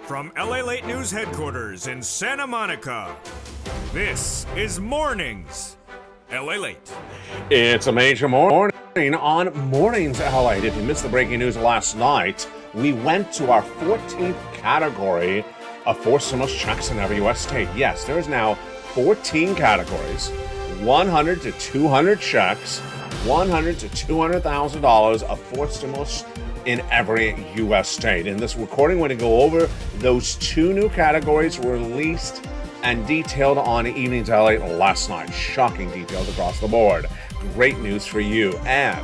From LALATE News headquarters in Santa Monica, this is Mornings LALATE. It's a major morning on Mornings LALATE. If you missed the breaking news last night, we went to our 14th category of forced stimulus checks in every U.S. state. Yes, there is now 14 categories, 100 to 200 checks, $100 to $200,000 of forced stimulus in every U.S. state. In this recording, we're going to go over those two new categories released and detailed on Evenings LA last night. Shocking details across the board. Great news for you. And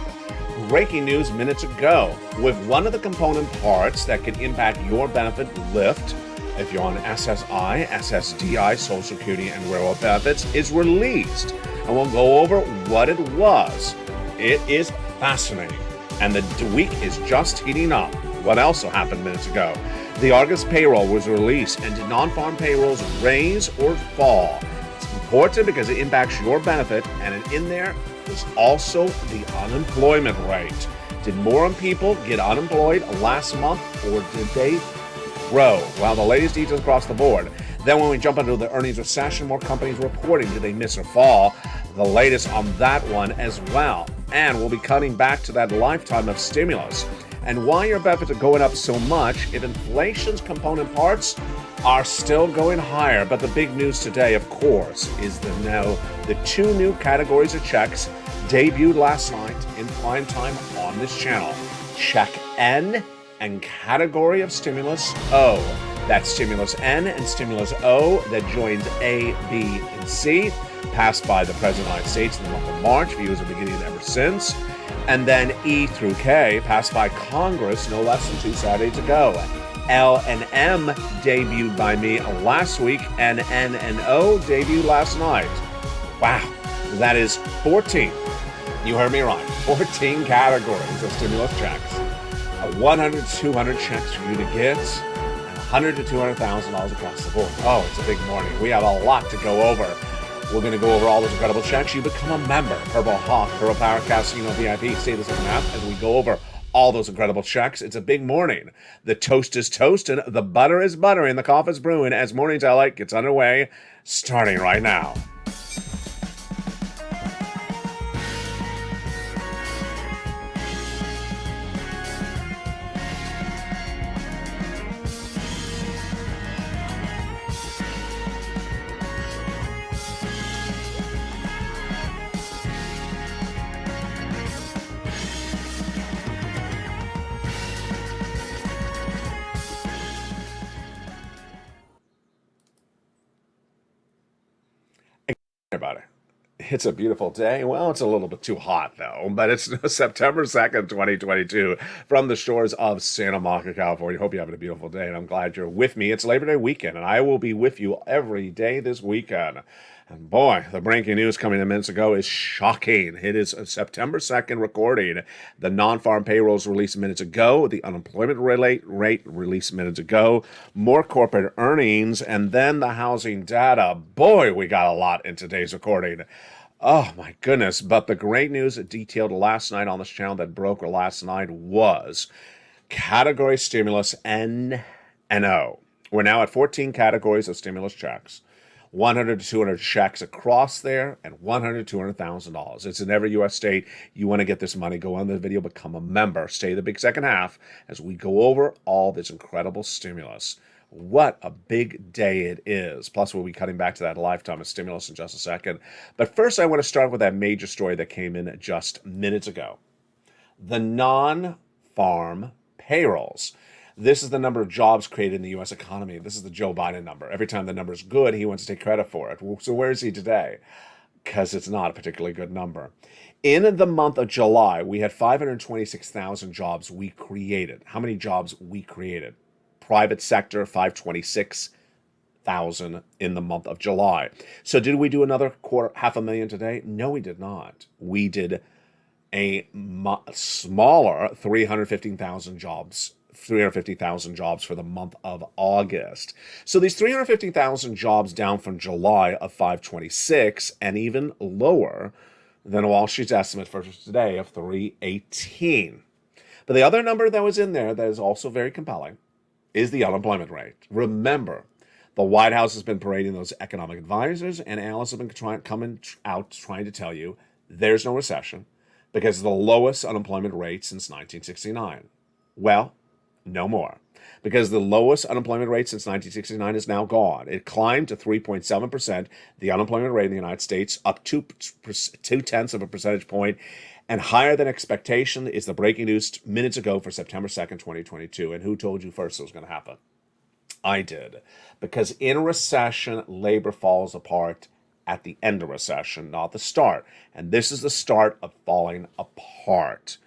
breaking news minutes ago, with one of the component parts that can impact your benefit, Lyft, if you're on SSI, SSDI, Social Security, and Railroad benefits, is released. And we'll go over what it was. It is fascinating. And the week is just heating up. What else happened minutes ago? The August payroll was released, and did non-farm payrolls raise or fall? It's important because it impacts your benefit, and in there was also the unemployment rate. Did more people get unemployed last month, or did they grow? Well, the latest details across the board. Then when we jump into the earnings recession, more companies reporting. Did they miss or fall? The latest on that one as well. And we'll be cutting back to that lifetime of stimulus and why your benefits are going up so much if inflation's component parts are still going higher. But the big news today, of course, is the two new categories of checks debuted last night in prime time on this channel. Check N and category of stimulus O. That's stimulus N and stimulus O that joins A, B, and C. Passed by the President of the United States in the month of March. Views are beginning ever since. And then E through K passed by Congress no less than 2 Saturdays ago. L and M debuted by me last week, and N and O debuted last night. Wow, that is 14. You heard me right. 14 categories of stimulus checks. 100 to 200 checks for you to get, and $100 to $200,000 across the board. Oh, it's a big morning. We have a lot to go over. We're going to go over all those incredible checks. You become a member. Purple Hawk, Purple Power Casino VIP. Stay the second half as we go over all those incredible checks. It's a big morning. The toast is toasting, the butter is buttering, the coffee's brewing as Mornings LA gets underway, starting right now. About it. It's a beautiful day. Well, it's a little bit too hot, though, but it's September 2nd, 2022, from the shores of Santa Monica, California. Hope you're having a beautiful day, and I'm glad you're with me. It's Labor Day weekend, and I will be with you every day this weekend. And boy, the breaking news coming in minutes ago is shocking. It is a September 2nd recording. The non-farm payrolls released minutes ago. The unemployment rate released minutes ago. More corporate earnings, and then the housing data. Boy, we got a lot in today's recording. Oh my goodness. But the great news detailed last night on this channel that broke last night was category stimulus N and O. We're now at 14 categories of stimulus checks. 100 to 200 checks across there, and $100 to $200,000. It's in every U.S. state. You want to get this money, go on the video, become a member. Stay the big second half as we go over all this incredible stimulus. What a big day it is. Plus, we'll be cutting back to that lifetime of stimulus in just a second. But first, I want to start with that major story that came in just minutes ago. The non-farm payrolls. This is the number of jobs created in the U.S. economy. This is the Joe Biden number. Every time the number is good, he wants to take credit for it. So where is he today? Because it's not a particularly good number. In the month of July, we had 526,000 jobs we created. How many jobs we created? Private sector, 526,000 in the month of July. So did we do another 500,000 today? No, we did not. We did a smaller 350,000 jobs for the month of August. So these 350,000 jobs down from July of 526 and even lower than Wallstreet's estimate for today of 318. But the other number that was in there that is also very compelling is the unemployment rate. Remember, the White House has been parading those economic advisors, and analysts have been coming out trying to tell you there's no recession because of the lowest unemployment rate since 1969. Well, no more. Because the lowest unemployment rate since 1969 is now gone. It climbed to 3.7%, the unemployment rate in the United States, up 2/10 of a percentage point, and higher than expectation is the breaking news minutes ago for September 2nd, 2022. And who told you first it was going to happen? I did. Because in a recession, labor falls apart at the end of recession, not the start. And this is the start of falling apart.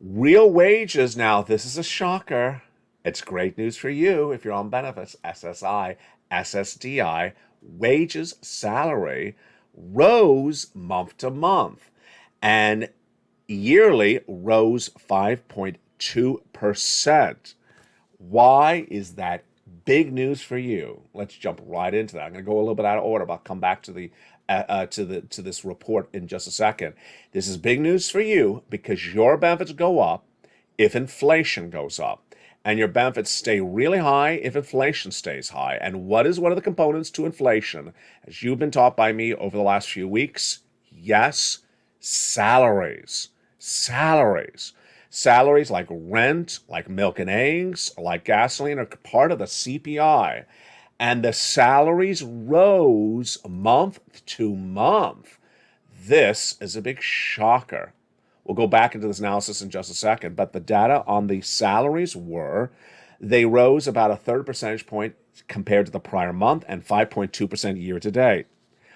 Real wages now, this is a shocker. It's great news for you if you're on benefits, SSI, SSDI. Wages, salary rose month to month and yearly rose 5.2%. Why is that big news for you? Let's jump right into that. I'm going to go a little bit out of order, but I'll come back to this report in just a second. This is big news for you because your benefits go up if inflation goes up, and your benefits stay really high if inflation stays high. And what is one of the components to inflation, as you've been taught by me over the last few weeks? Yes, salaries. Salaries. Salaries like rent, like milk and eggs, like gasoline are part of the CPI. And the salaries rose month to month. This is a big shocker. We'll go back into this analysis in just a second, but the data on the salaries they rose about a third percentage point compared to the prior month and 5.2% year to date.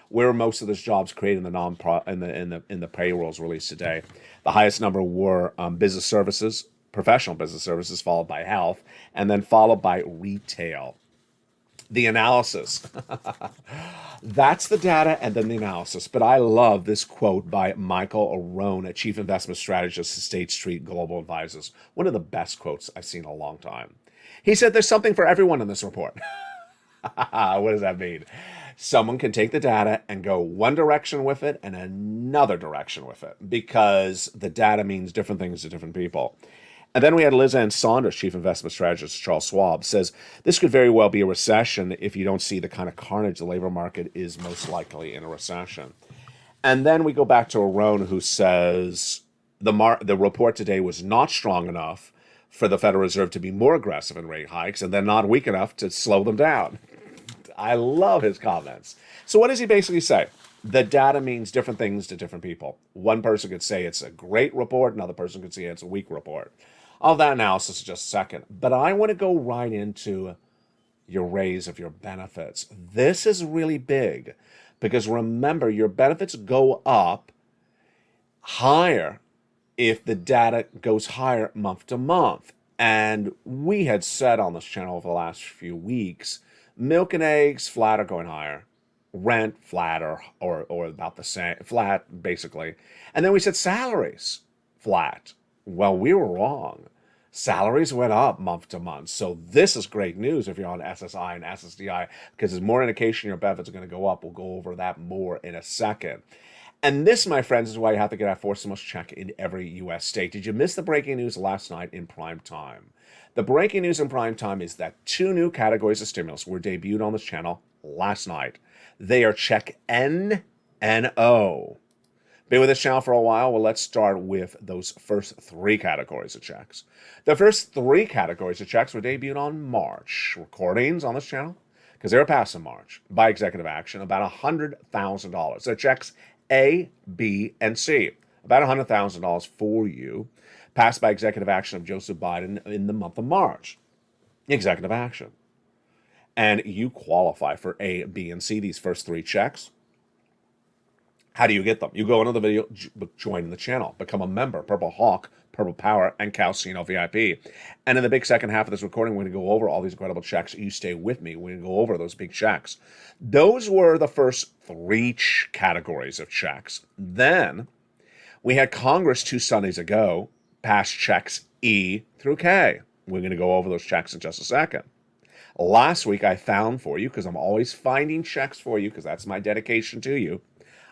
Where are most of those jobs created in the payrolls released today? The highest number were business services, professional business services, followed by health, and then followed by retail. The analysis. That's the data and then the analysis. But I love this quote by Michael Arone, a chief investment strategist at State Street Global Advisors. One of the best quotes I've seen in a long time. He said there's something for everyone in this report. What does that mean? Someone can take the data and go one direction with it and another direction with it because the data means different things to different people. And then we had Liz Ann Saunders, chief investment strategist at Charles Schwab, says this could very well be a recession if you don't see the kind of carnage the labor market is most likely in a recession. And then we go back to Arone, who says the report today was not strong enough for the Federal Reserve to be more aggressive in rate hikes, and then not weak enough to slow them down. I love his comments. So what does he basically say? The data means different things to different people. One person could say it's a great report, another person could say it's a weak report. All that analysis in just a second. But I want to go right into your raise of your benefits. This is really big because remember, your benefits go up higher if the data goes higher month to month. And we had said on this channel over the last few weeks, milk and eggs flat are going higher. Rent flat or about the same, flat basically. And then we said salaries flat. Well, we were wrong. Salaries went up month to month. So this is great news if you're on SSI and SSDI because there's more indication your benefits are going to go up. We'll go over that more in a second. And this, my friends, is why you have to get our four stimulus check in every U.S. state. Did you miss the breaking news last night in prime time? The breaking news in prime time is that 2 new categories of stimulus were debuted on this channel last night. They are check N and O. Been with this channel for a while. Well, let's start with those first 3 categories of checks. The first 3 categories of checks were debuted on March. Recordings on this channel, because they were passed in March by executive action, about $100,000. So checks A, B, and C. About $100,000 for you, passed by executive action of Joseph Biden in the month of March. Executive action. And you qualify for A, B, and C, these first 3 checks. How do you get them? You go into the video, join the channel, become a member, Purple Hawk, Purple Power, and Calcino VIP. And in the big second half of this recording, we're going to go over all these incredible checks. You stay with me. We're going to go over those big checks. Those were the first 3 categories of checks. Then we had Congress 2 Sundays ago pass checks E through K. We're going to go over those checks in just a second. Last week, I found for you, because I'm always finding checks for you, because that's my dedication to you,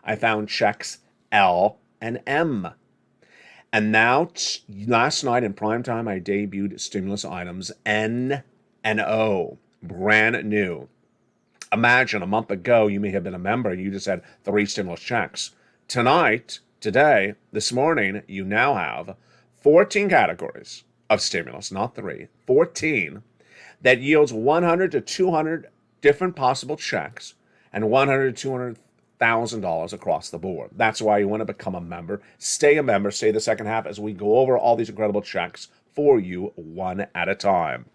I found checks L and M. And now, last night in prime time, I debuted stimulus items N L-A-N-O, brand new. Imagine a month ago, you may have been a member and you just had 3 stimulus checks. Tonight, today, this morning, you now have 14 categories of stimulus, not 3, 14, that yields 100 to 200 different possible checks and 100 to $200,000 across the board. That's why you want to become a member. Stay a member. Stay the second half as we go over all these incredible checks for you one at a time.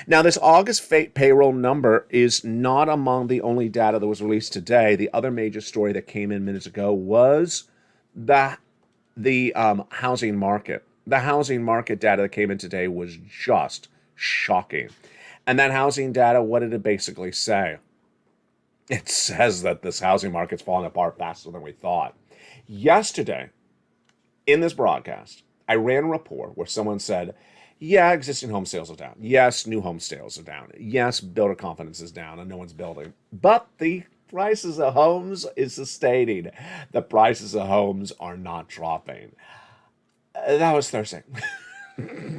Now, this August payroll number is not among the only data that was released today. The other major story that came in minutes ago was the housing market. The housing market data that came in today was just shocking. And that housing data, what did it basically say? It says that this housing market's falling apart faster than we thought. Yesterday, in this broadcast, I ran a report where someone said, yeah, existing home sales are down. Yes, new home sales are down. Yes, builder confidence is down and no one's building. But the prices of homes is sustaining. The prices of homes are not dropping. That was Thursday.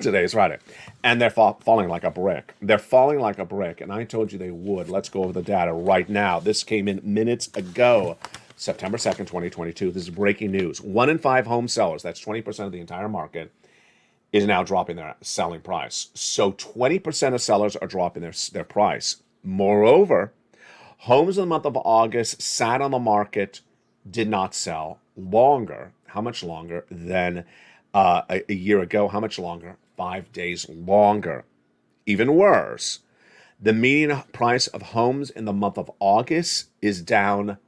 Today is Friday. And they're falling like a brick. They're falling like a brick. And I told you they would. Let's go over the data right now. This came in minutes ago, September 2nd, 2022. This is breaking news. 1 in 5 home sellers, that's 20% of the entire market, is now dropping their selling price. So 20% of sellers are dropping their price. Moreover, homes in the month of August sat on the market, did not sell longer. How much longer than a year ago? How much longer? 5 days longer. Even worse, the median price of homes in the month of August is down.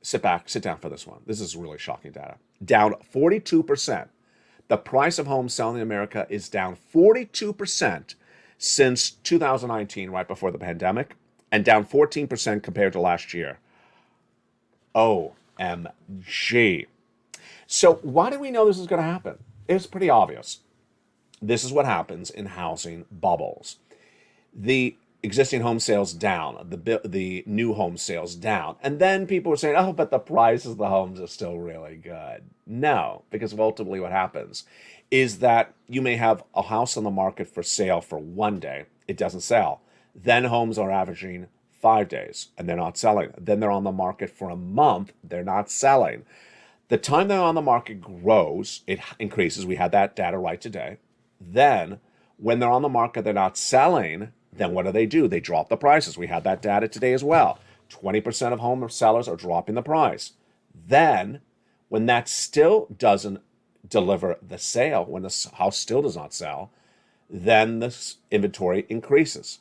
Sit down for this one. This is really shocking data. Down 42%. The price of homes selling in America is down 42% since 2019, right before the pandemic, and down 14% compared to last year. OMG. So why do we know this is going to happen? It's pretty obvious. This is what happens in housing bubbles. The existing home sales down, the new home sales down. And then people were saying, oh, but the prices of the homes are still really good. No, because ultimately what happens is that you may have a house on the market for sale for 1 day. It doesn't sell. Then homes are averaging 5 days and they're not selling. Then they're on the market for a month. They're not selling. The time they're on the market grows. It increases. We had that data right today. Then when they're on the market, they're not selling. Then what do? They drop the prices. We had that data today as well. 20% of home sellers are dropping the price. Then, when that still doesn't deliver the sale, when the house still does not sell, then the inventory increases.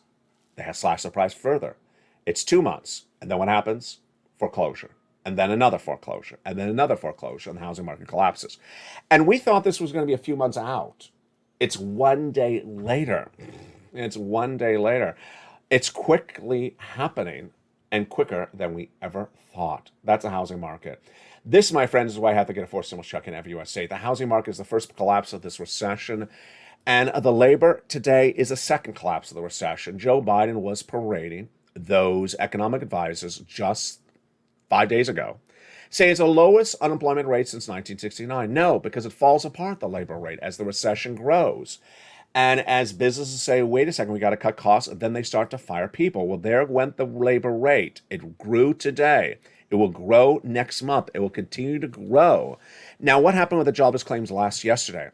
They have slashed the price further. It's 2 months. And then what happens? Foreclosure. And then another foreclosure. And then another foreclosure. And the housing market collapses. And we thought this was going to be a few months out. It's 1 day later. It's 1 day later. It's quickly happening and quicker than we ever thought. That's a housing market. This, my friends, is why I have to get a forced stimulus check in every U.S. state. The housing market is the first collapse of this recession. And the labor today is a second collapse of the recession. Joe Biden was parading those economic advisors just 5 days ago, saying it's the lowest unemployment rate since 1969. No, because it falls apart, the labor rate, as the recession grows. And as businesses say, wait a second, we got to cut costs, then they start to fire people. Well, there went the labor rate. It grew today. It will grow next month. It will continue to grow. Now, what happened with the jobless claims yesterday?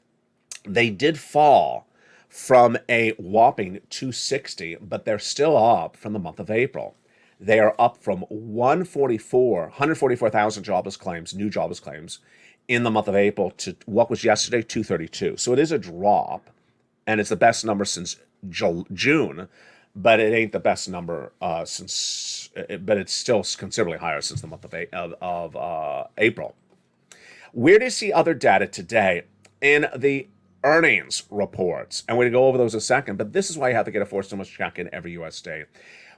They did fall from a whopping 260, but they're still up from the month of April. They are up from 144,000 jobless claims, new jobless claims, in the month of April to what was yesterday, 232. So it is a drop. And it's the best number since June, but it ain't the best number but it's still considerably higher since the month of April. Where do you see other data today in the earnings reports? And we're going to go over those in a second, but this is why you have to get a forced stimulus check in every U.S. state.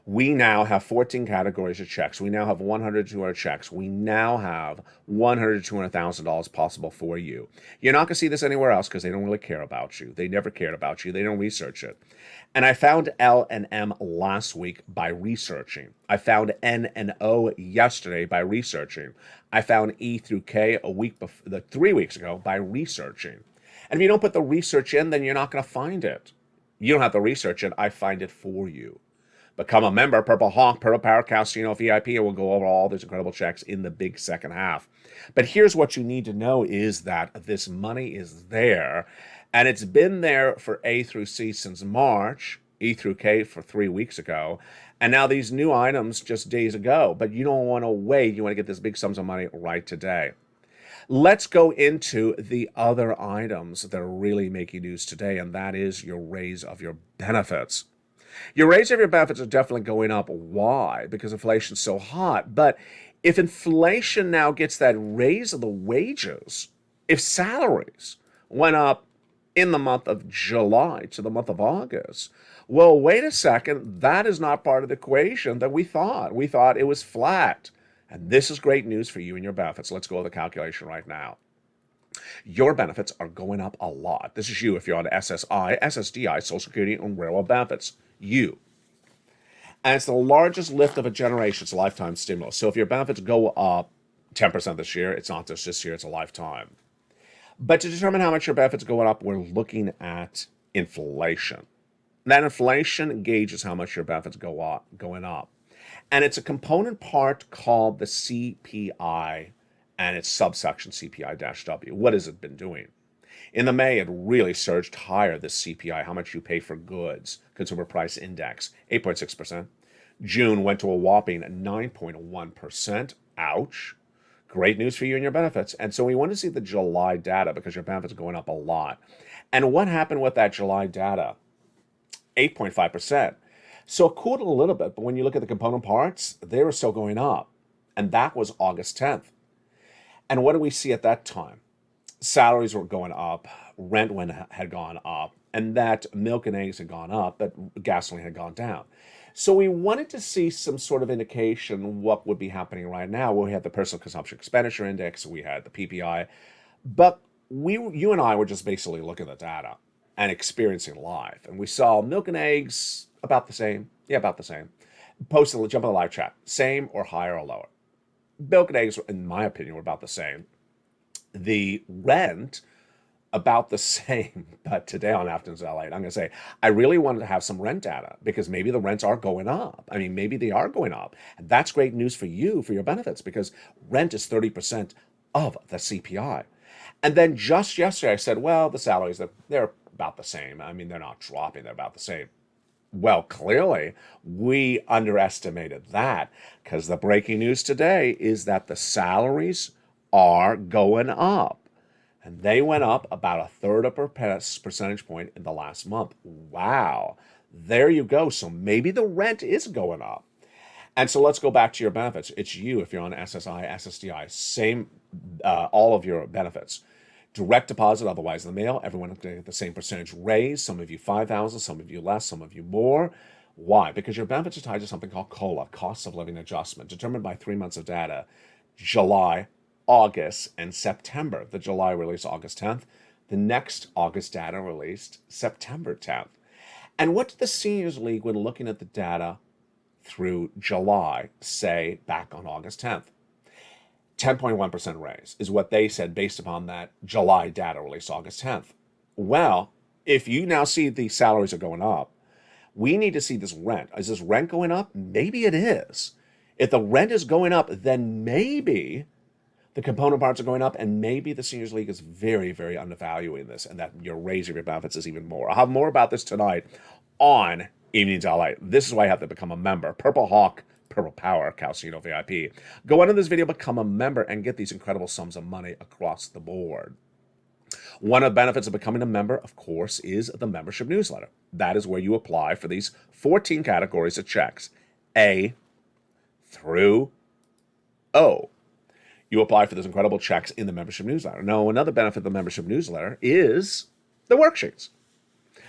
We now have 14 categories of checks. We now have 100 to 200 checks. We now have $100 to $200,000 possible for you. You're not going to see this anywhere else because they don't really care about you. They never cared about you. They don't research it. And I found L and M last week by researching. I found N and O yesterday by researching. I found E through K 3 weeks ago by researching. And if you don't put the research in, then you're not going to find it. You don't have to research it. I find it for you. Become a member, Purple Hawk, Purple Power, Casino VIP, and we'll go over all these incredible checks in the big second half. But here's what you need to know is that this money is there, and it's been there for A through C since March, E through K for 3 weeks ago, and now these new items just days ago. But you don't want to wait. You want to get this big sums of money right today. Let's go into the other items that are really making news today, and that is your raise of your benefits. Your raise of your benefits are definitely going up. Why? Because inflation's so hot. But if inflation now gets that raise of the wages, if salaries went up in the month of July to the month of August, well, wait a second. That is not part of the equation that we thought. We thought it was flat. And this is great news for you and your benefits. Let's go with the calculation right now. Your benefits are going up a lot. This is you if you're on SSI, SSDI, Social Security, and Railroad benefits. You. And it's the largest lift of a generation. It's a lifetime stimulus. So if your benefits go up 10% this year, it's not just this year, it's a lifetime. But to determine how much your benefits are going up, we're looking at inflation. That inflation gauges how much your benefits going up. And it's a component part called the CPI and its subsection CPI-W. What has it been doing? In the May, it really surged higher, this CPI, how much you pay for goods, Consumer Price Index, 8.6%. June went to a whopping 9.1%. Ouch. Great news for you and your benefits. And so we want to see the July data because your benefits are going up a lot. And what happened with that July data? 8.5%. So it cooled a little bit, but when you look at the component parts, they were still going up. And that was August 10th. And what do we see at that time? Salaries were going up, rent had gone up, and that milk and eggs had gone up, but gasoline had gone down. So we wanted to see some sort of indication what would be happening right now. Well, we had the Personal Consumption Expenditure Index, we had the PPI, but you and I were just basically looking at the data and experiencing live. And we saw milk and eggs about the same. Yeah, about the same. Jump on the live chat. Same or higher or lower. Milk and eggs, in my opinion, were about the same. The rent, about the same. But today on Afternoons LA, I'm going to say, I really wanted to have some rent data because maybe the rents are going up. I mean, maybe they are going up. And that's great news for you, for your benefits, because rent is 30% of the CPI. And then just yesterday, I said, well, the salaries, they're about the same. I mean, they're not dropping. They're about the same. Well, clearly, we underestimated that because the breaking news today is that the salaries are going up. And they went up about a third of a percentage point in the last month. Wow. There you go. So maybe the rent is going up. And so let's go back to your benefits. It's you if you're on SSI, SSDI, same, all of your benefits. Direct deposit, otherwise in the mail, everyone is going to get the same percentage raise. Some of you 5,000, some of you less, some of you more. Why? Because your benefits are tied to something called COLA, cost of living adjustment, determined by 3 months of data, July, August, and September. The July release August 10th. The next August data released September 10th. And what did the Seniors League, when looking at the data through July, say back on August 10th? 10.1% raise is what they said based upon that July data released August 10th. Well, if you now see the salaries are going up, we need to see this rent. Is this rent going up? Maybe it is. If the rent is going up, then maybe the component parts are going up, and maybe the Seniors League is very, very undervaluing this, and that your raise of your benefits is even more. I'll have more about this tonight on Evenings LA. This is why you have to become a member. Purple Hawk, Purple Power, Casino VIP. Go into this video, become a member, and get these incredible sums of money across the board. One of the benefits of becoming a member, of course, is the membership newsletter. That is where you apply for these 14 categories of checks, A through O. You apply for those incredible checks in the membership newsletter. Now, another benefit of the membership newsletter is the worksheets.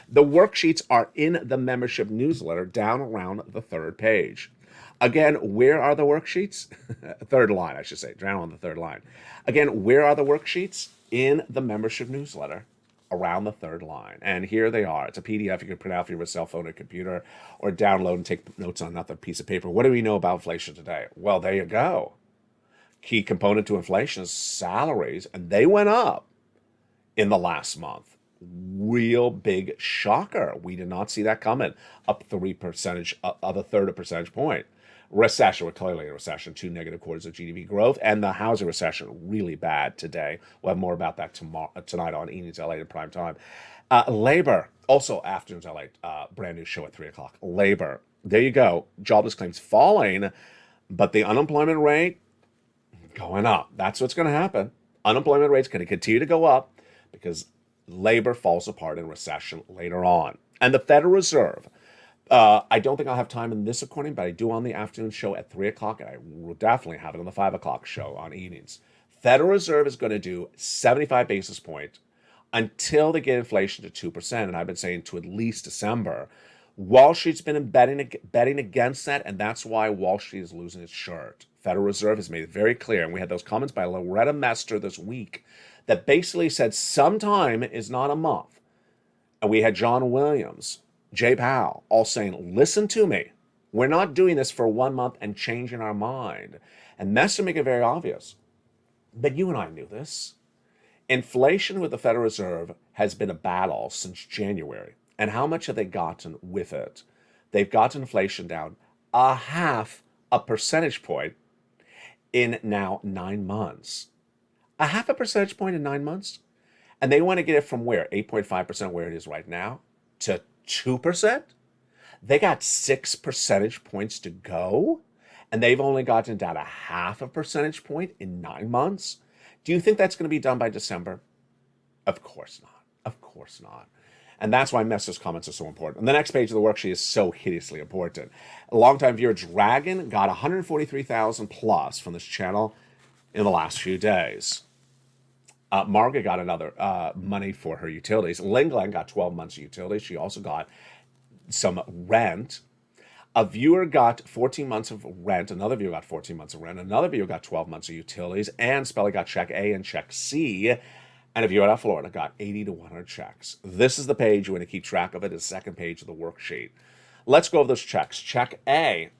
The worksheets are in the membership newsletter down around the third page. Again, where are the worksheets? Third line, I should say, down on the third line. Again, where are the worksheets? In the membership newsletter, around the third line. And here they are. It's a PDF you can print out for your cell phone or computer or download and take notes on another piece of paper. What do we know about inflation today? Well, there you go. Key component to inflation is salaries, and they went up in the last month. real big shocker. We did not see that coming. Up 3% of a third of a percentage point. Recession, we're clearly in a recession, 2 negative quarters of GDP growth, and the housing recession really bad today. We'll have more about that tonight on Evenings LA in prime time. Labor, also afternoons LA, brand new show at 3 o'clock. Labor, there you go. Jobless claims falling, but the unemployment rate going up. That's what's going to happen. Unemployment rate's going to continue to go up because labor falls apart in recession later on. And the Federal Reserve, I don't think I'll have time in this recording, but I do on the afternoon show at 3 o'clock, and I will definitely have it on the 5 o'clock show on evenings. Federal Reserve is going to do 75 basis points until they get inflation to 2%, and I've been saying to at least December. Wall Street's been betting against that, and that's why Wall Street is losing its shirt. Federal Reserve has made it very clear, and we had those comments by Loretta Mester this week that basically said sometime is not a month. And we had John Williams, Jay Powell, all saying, listen to me. We're not doing this for 1 month and changing our mind. And Mester make it very obvious. But you and I knew this. Inflation with the Federal Reserve has been a battle since January. And how much have they gotten with it? They've gotten inflation down 0.5 percentage point in now 9 months. 0.5 percentage point in 9 months? And they want to get it from where? 8.5% where it is right now to 2%? They got 6 percentage points to go, and they've only gotten down 0.5 percentage point in 9 months. Do you think that's going to be done by December? Of course not. Of course not. And that's why Mester's comments are so important. And the next page of the worksheet is so hideously important. A longtime viewer, Dragon, got 143,000 plus from this channel in the last few days. Margaret got another money for her utilities. Lingland got 12 months of utilities. She also got some rent. A viewer got 14 months of rent. Another viewer got 14 months of rent. Another viewer got 12 months of utilities. And Spelly got check A and check C. And a viewer out of Florida got 80 to 100 checks. This is the page you want to keep track of. It is the second page of the worksheet. Let's go over those checks. Check A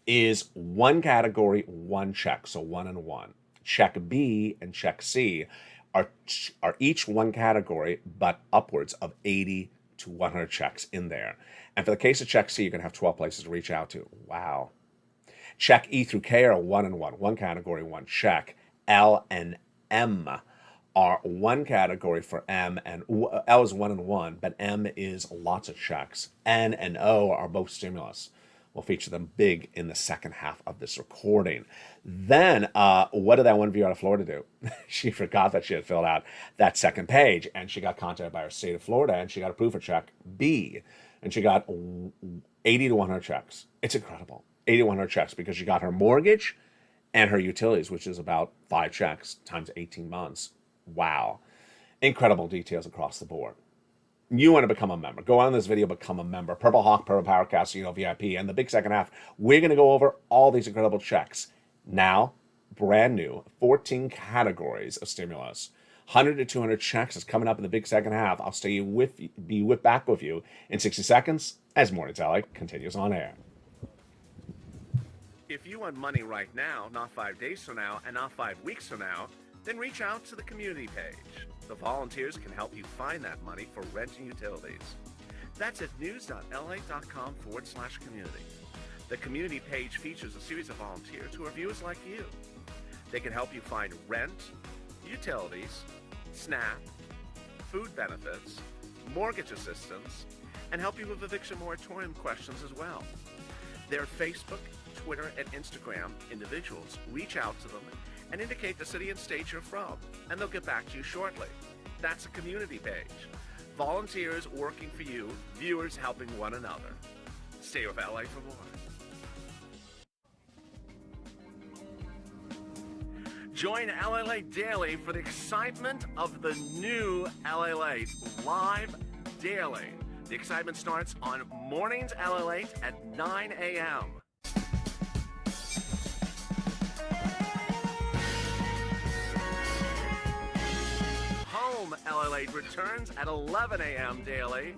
is one category, one check. So 1 and 1. Check B and check C are each one category, but upwards of 80 to 100 checks in there. And for the case of check C, you're going to have 12 places to reach out to. Wow. Check E through K are 1 and 1. One category, one check. L and M are one category for M, and L is 1 and 1, but M is lots of checks. N and O are both stimulus. We'll feature them big in the second half of this recording. Then, what did that one viewer out of Florida do? She forgot that she had filled out that second page, and she got contacted by her state of Florida, and she got approved for check B, and she got 80 to 100 checks. It's incredible. 80 to 100 checks because she got her mortgage and her utilities, which is about 5 checks times 18 months. Wow. Incredible details across the board. You want to become a member. Go on this video, become a member. Purple Hawk, Purple Power Casino VIP. And the big second half, we're going to go over all these incredible checks. Now, brand new, 14 categories of stimulus. 100 to 200 checks is coming up in the big second half. I'll be back with you in 60 seconds as Mornings LA continues on air. If you want money right now, not 5 days from now, and not 5 weeks from now, then reach out to the community page. The volunteers can help you find that money for rent and utilities. That's at news.la.com/community. The community page features a series of volunteers who are viewers like you. They can help you find rent, utilities, SNAP, food benefits, mortgage assistance, and help you with eviction moratorium questions as well. Their Facebook, Twitter, and Instagram individuals reach out to them and indicate the city and state you're from, and they'll get back to you shortly. That's a community page. Volunteers working for you, viewers helping one another. Stay with LA for more. Join LALATE Daily for the excitement of the new LALATE live daily. The excitement starts on Mornings LALATE at 9 a.m. Home LALATE returns at 11 a.m. daily.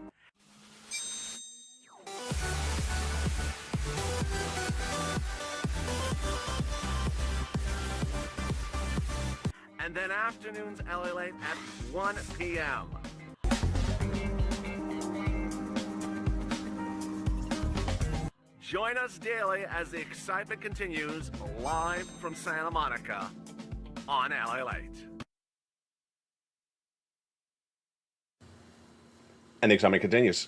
And then afternoons LALATE at 1 p.m. Join us daily as the excitement continues live from Santa Monica on LALATE. And the excitement continues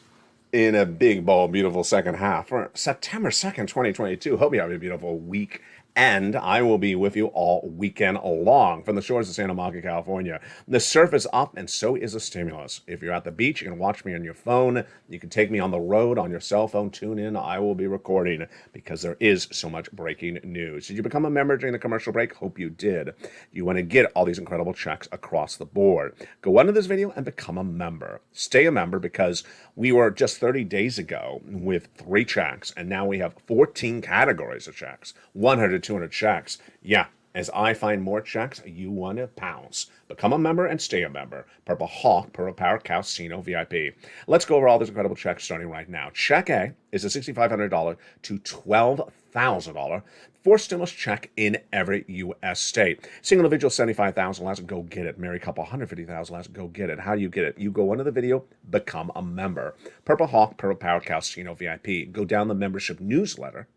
in a big, bold, beautiful second half for September 2nd, 2022. Hope you have a beautiful week. And I will be with you all weekend long from the shores of Santa Monica, California. The surf is up, and so is the stimulus. If you're at the beach, you can watch me on your phone. You can take me on the road on your cell phone. Tune in. I will be recording because there is so much breaking news. Did you become a member during the commercial break? Hope you did. You want to get all these incredible checks across the board. Go under this video and become a member. Stay a member because we were just 30 days ago with 3 checks, and now we have 14 categories of checks. 100 200 checks. Yeah, as I find more checks, you want to pounce. Become a member and stay a member. Purple Hawk, Purple Power Casino VIP. Let's go over all these incredible checks starting right now. Check A is a $6,500 to $12,000 for stimulus check in every U.S. state. Single individual, $75,000 less, go get it. Married couple, $150,000 less, go get it. How do you get it? You go under the video, become a member. Purple Hawk, Purple Power Casino VIP. Go down the membership newsletter.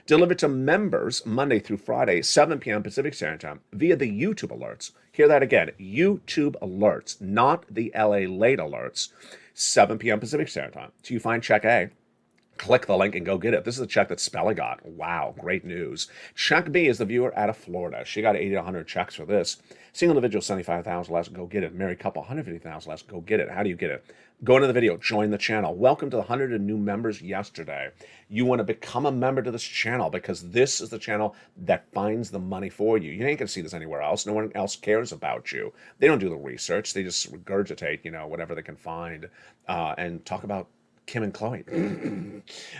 Delivered to members Monday through Friday, 7 p.m. Pacific Standard Time via the YouTube alerts. Hear that again, YouTube alerts, not the LALATE alerts, 7 p.m. Pacific Standard Time. So you find check A, click the link and go get it. This is the check that Spella got. Wow, great news. Check B is the viewer out of Florida. She got 80 to 100 checks for this. Single individual, $75,000 less, go get it. Married couple, $150,000 less, go get it. How do you get it? Go into the video, join the channel. Welcome to the 100 new members yesterday. You want to become a member to this channel because this is the channel that finds the money for you. You ain't going to see this anywhere else. No one else cares about you. They don't do the research. They just regurgitate, whatever they can find and talk about Kim and Chloe.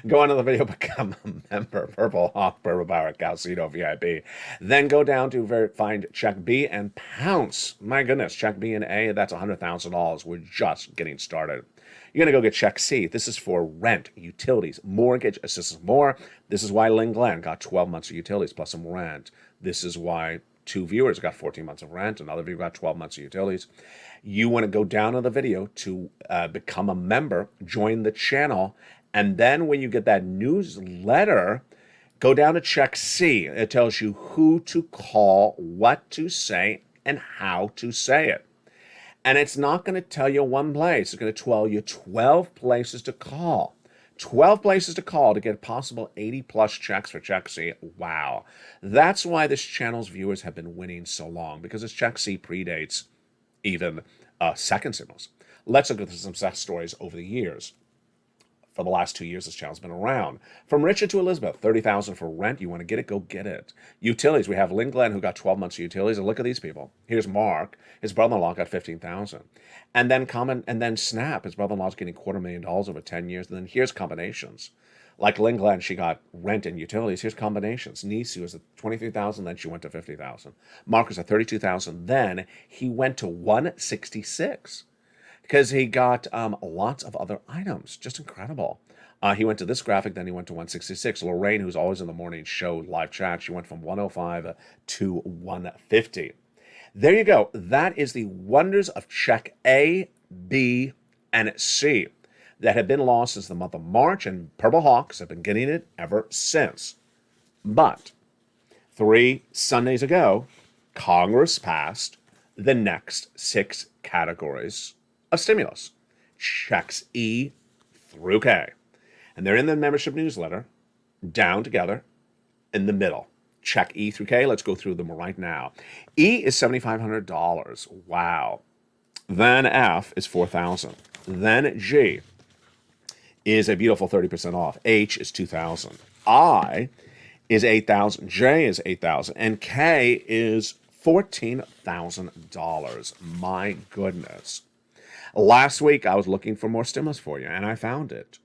Go on to the video, become a member. Purple Hawk, Purple Power Casino VIP. Then go down to find check B and pounce. My goodness, check B and A, that's $100,000. We're just getting started. You're going to go get check C. This is for rent, utilities, mortgage assistance, more. This is why Lynn Glenn got 12 months of utilities plus some rent. This is why 2 viewers got 14 months of rent. Another viewer got 12 months of utilities. You want to go down on the video to become a member, join the channel, and then when you get that newsletter, go down to check C. It tells you who to call, what to say, and how to say it. And it's not going to tell you one place. It's going to tell you 12 places to call. 12 places to call to get possible 80-plus checks for Check C. Wow. That's why this channel's viewers have been winning so long, because this Check C predates even second signals. Let's look at some success stories over the years. For the last 2 years, this channel's been around. From Richard to Elizabeth, $30,000 for rent. You want to get it? Go get it. Utilities. We have Lynn Glenn, who got 12 months of utilities. And look at these people. Here's Mark. His brother-in-law got $15,000. And then Snap. His brother-in-law's getting $250,000 over 10 years. And then here's combinations. Like Lynn Glenn, she got rent and utilities. Here's combinations. Niece, who was at $23,000, then she went to $50,000. Mark was at $32,000. Then he went to $166,000. Because he got lots of other items. Just incredible. He went to this graphic, then he went to 166. Lorraine, who's always in the morning show live chat, she went from 105 to 150. There you go. That is the wonders of check A, B, and C that have been lost since the month of March, and Purple Hawks have been getting it ever since. But 3 Sundays ago, Congress passed the next 6 categories of stimulus, checks E through K. And they're in the membership newsletter, down together in the middle. Check E through K. Let's go through them right now. E is $7,500. Wow. Then F is $4,000. Then G is a beautiful 30% off. H is $2,000. I is $8,000. J is $8,000. And K is $14,000. My goodness. Last week, I was looking for more stimulus for you, and I found it.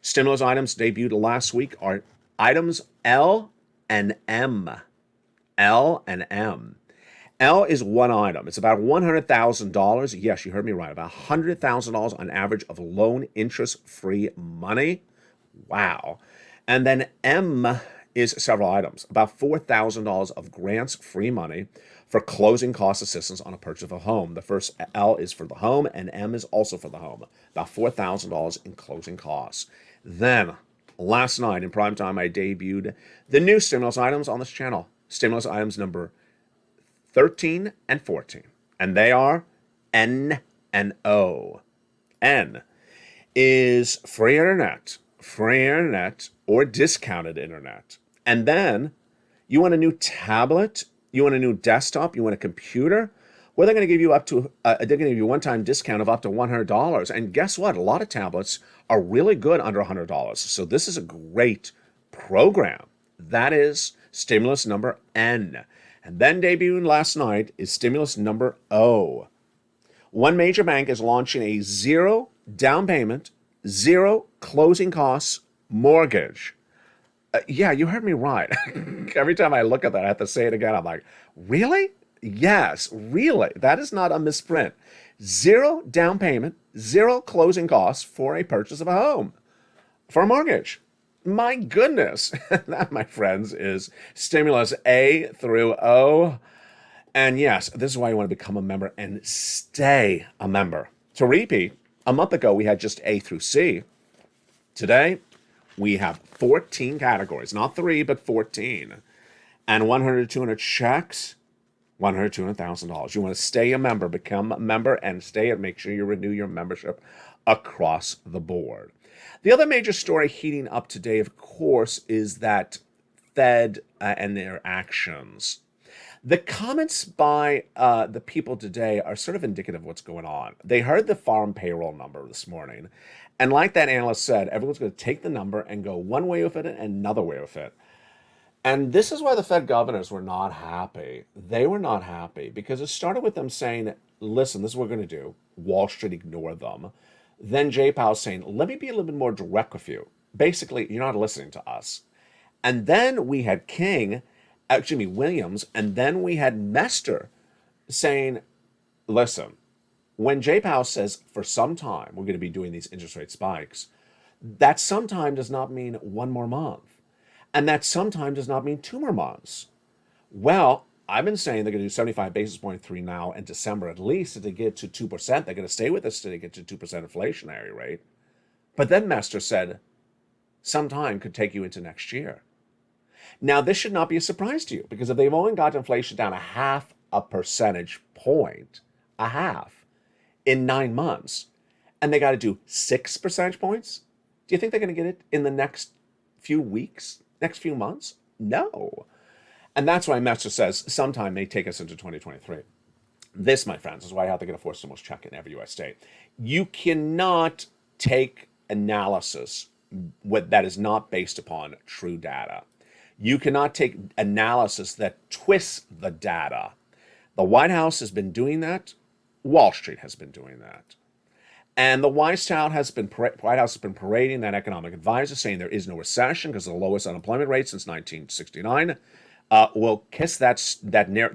Stimulus items debuted last week are items L and M. L and M. L is one item. It's about $100,000. Yes, you heard me right. About $100,000 on average of loan interest-free money. Wow. And then M is several items. About $4,000 of grants-free money for closing cost assistance on a purchase of a home. The first L is for the home, and M is also for the home. About $4,000 in closing costs. Then Last night in prime time, I debuted the new stimulus items on this channel. Stimulus items number 13 and 14. And they are N and O. N is free internet or discounted internet. And then you want a new tablet, you want a new desktop, you want a computer. Well, they're going to give you they're going to give you a one-time discount of up to $100. And guess what? A lot of tablets are really good under $100. So this is a great program. That is stimulus number N. And then debuting last night is stimulus number O. One major bank is launching a 0 down payment, 0 closing costs mortgage. Yeah, you heard me right. Every time I look at that, I have to say it again. I'm like, really? Yes, really. That is not a misprint. 0 down payment, 0 closing costs for a purchase of a home, for a mortgage. My goodness. That, my friends, is stimulus A through O. And yes, this is why you want to become a member and stay a member. To repeat, a month ago, we had just A through C. Today, we have 14 categories, not 3, but 14. And 100 to 200 checks, $100 to $200,000. You want to stay a member, become a member, and stay and make sure you renew your membership across the board. The other major story heating up today, of course, is that Fed and their actions. The comments by the people today are sort of indicative of what's going on. They heard the farm payroll number this morning. And like that analyst said, everyone's going to take the number and go one way with it and another way with it. And this is why the Fed governors were not happy. They were not happy because it started with them saying, listen, this is what we're going to do. Wall Street ignored them. Then Jay Powell saying, let me be a little bit more direct with you. Basically, you're not listening to us. And then we had Williams, and then we had Mester saying, listen, when Jay Powell says for some time we're going to be doing these interest rate spikes, that sometime does not mean one more month. And that sometime does not mean 2 more months. Well, I've been saying they're going to do 75 basis point between now and December at least to get to 2%. They're going to stay with us till they get to 2% inflationary rate. But then Mester said, sometime could take you into next year. Now, this should not be a surprise to you because if they've only got inflation down 0.5 percentage point, in 9 months, and they got to do 6 percentage points, do you think they're going to get it in the next few weeks, next few months? No. And that's why Mester says sometime may take us into 2023. This, my friends, is why I have to get a forced stimulus check in every U.S. state. You cannot take analysis that is not based upon true data. You cannot take analysis that twists the data. The White House has been doing that. Wall Street has been doing that. And the White House has been parading that economic advisor, saying there is no recession because of the lowest unemployment rate since 1969. We'll kiss that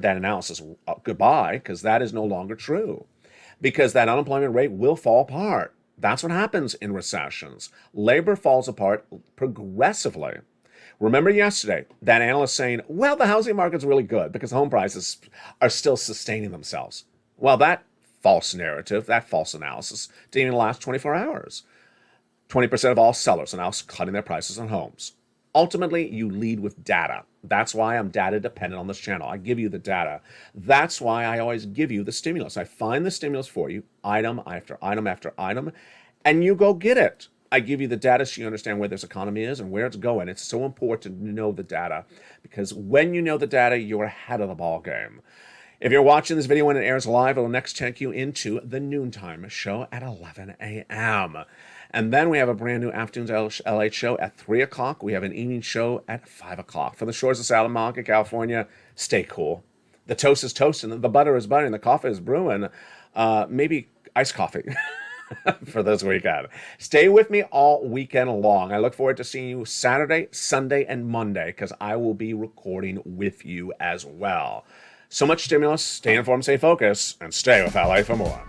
analysis goodbye because that is no longer true. Because that unemployment rate will fall apart. That's what happens in recessions. Labor falls apart progressively. Remember yesterday, that analyst saying, well, the housing market's really good because home prices are still sustaining themselves. Well, that false narrative, that false analysis didn't even last 24 hours. 20% of all sellers are now cutting their prices on homes. Ultimately, you lead with data. That's why I'm data dependent on this channel. I give you the data. That's why I always give you the stimulus. I find the stimulus for you, item after item after item, and you go get it. I give you the data so you understand where this economy is and where it's going. It's so important to know the data because when you know the data, you're ahead of the ball game. If you're watching this video when it airs live, it'll next take you into the noontime show at 11 a.m. And then we have a brand new afternoon LATE show at 3 o'clock. We have an evening show at 5 o'clock. From the shores of Salamanca, California, stay cool. The toast is toasting, the butter is buttering, the coffee is brewing. Maybe iced coffee for this weekend. Stay with me all weekend long. I look forward to seeing you Saturday, Sunday, and Monday because I will be recording with you as well. So much stimulus. Stay informed, stay focused, and stay with LA for more.